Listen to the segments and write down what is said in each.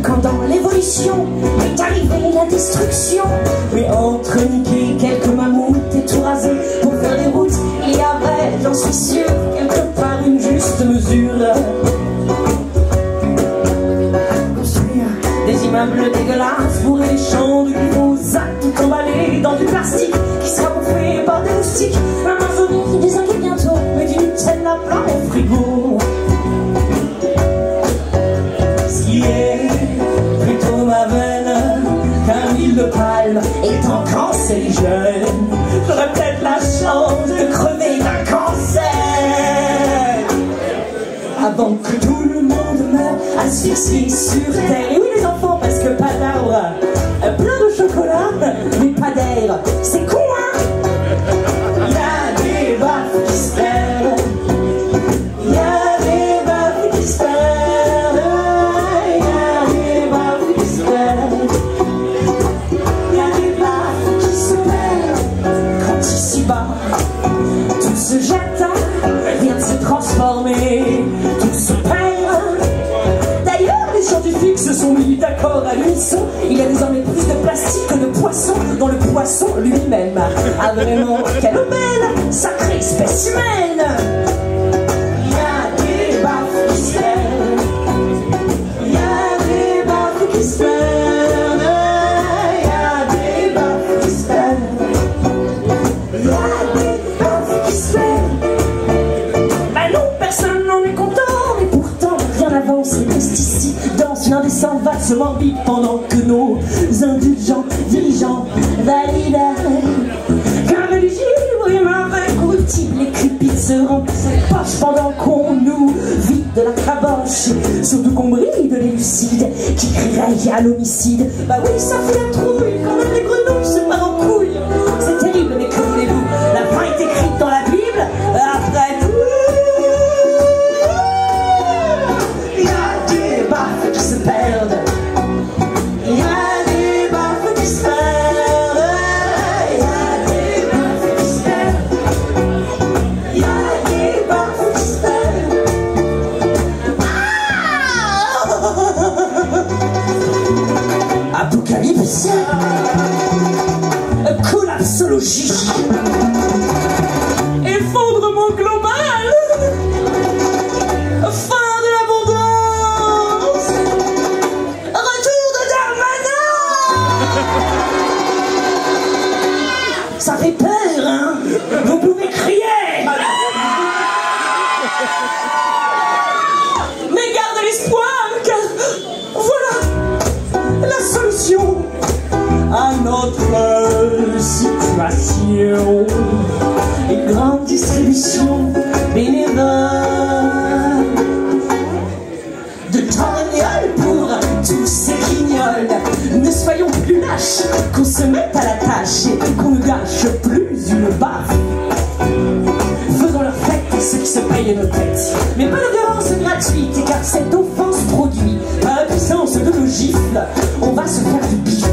Quand dans l'évolution est arrivée la destruction, mais entre niquer quelques mammouths et tout raser pour faire des routes, il y avait, j'en suis sûr, quelque part une juste mesure. Construire des immeubles dégueulasses, bourrer les champs de glyphosate, tout emballé dans du plastique qui sera bouffé par des moustiques. L'Amazonie désingue bientôt, mais du Nutella plein au frigo. De palme étant cancérigène, j'aurais peut-être la chance de crever d'un cancer avant que tout le monde meure asphyxié sur terre. Et oui les enfants, parce que pas d'arbre, plein de chocolat, mais pas d'air, c'est con hein. Il y a des baffes qui se perdent, il y a des baffes qui se perdent. Tout se jette, rien ne se transformer, tout se perd. D'ailleurs, les scientifiques se sont mis d'accord à l'unisson. Il y a désormais plus de plastique que de poissons dans le poisson lui-même. Ah vraiment, quelle belle, sacrée espèce humaine. Il y a des baffes qui se perdent, il y a des baffes qui se perdent. Les pesticides dansent une indécente valse morbide pendant que nos indulgents dirigeants valident qu'un religieux incorruptible. Les crépites se remplissent les poches pendant qu'on nous vide de la caboche. Surtout qu'on brille de l'élucide qui crierait à l'homicide. Bah oui, ça fait la trouille quand même les grenouilles se partent en couilles. C'est terrible, mais que voulez-vous? La fin est écrite dans la Bible. Après tout, qui se perdent. Il y a des baffes qui se perdent. Il y a des baffes qui se perdent. Il y a des baffes qui se perdent. Ah! Apocalypse, collapsologie, effondrement global, fin de l'abondance, retour de Darmanin. Ça fait peur, hein? Vous pouvez crier, mais gardez l'espoir, car voilà la solution à notre situation. Une grande distribution bénévole de torgnoles pour tous ces guignols. Ne soyons plus lâches, qu'on se mette à la tâche et qu'on ne gâche plus une baffe. Faisons leur fête ceux qui se payent nos têtes, mais pas de violence gratuite, car cette offense produit par la puissance de nos gifles. On va se faire du bif.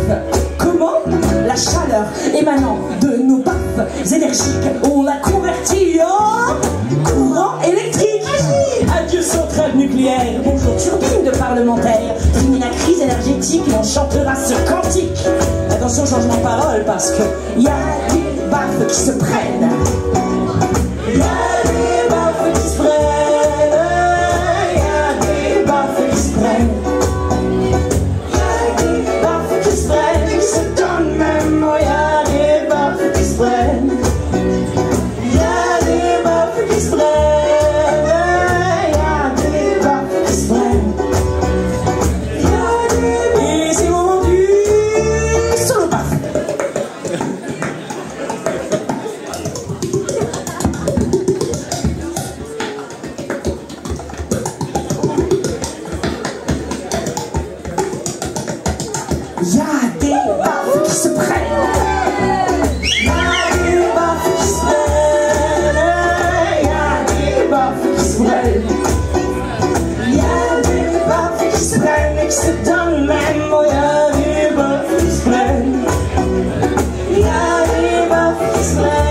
Comment? La chaleur émanant de nos baffes énergiques, on l'a convertie en courant électrique. Adieu centrale nucléaire, bonjour turbine de parlementaire. Fini la crise énergétique et on chantera ce cantique. Attention changement de parole parce que y a des baffes qui se prennent. Y a des baffes qui se prennent. Y a des baffes qui se prennent. se lève.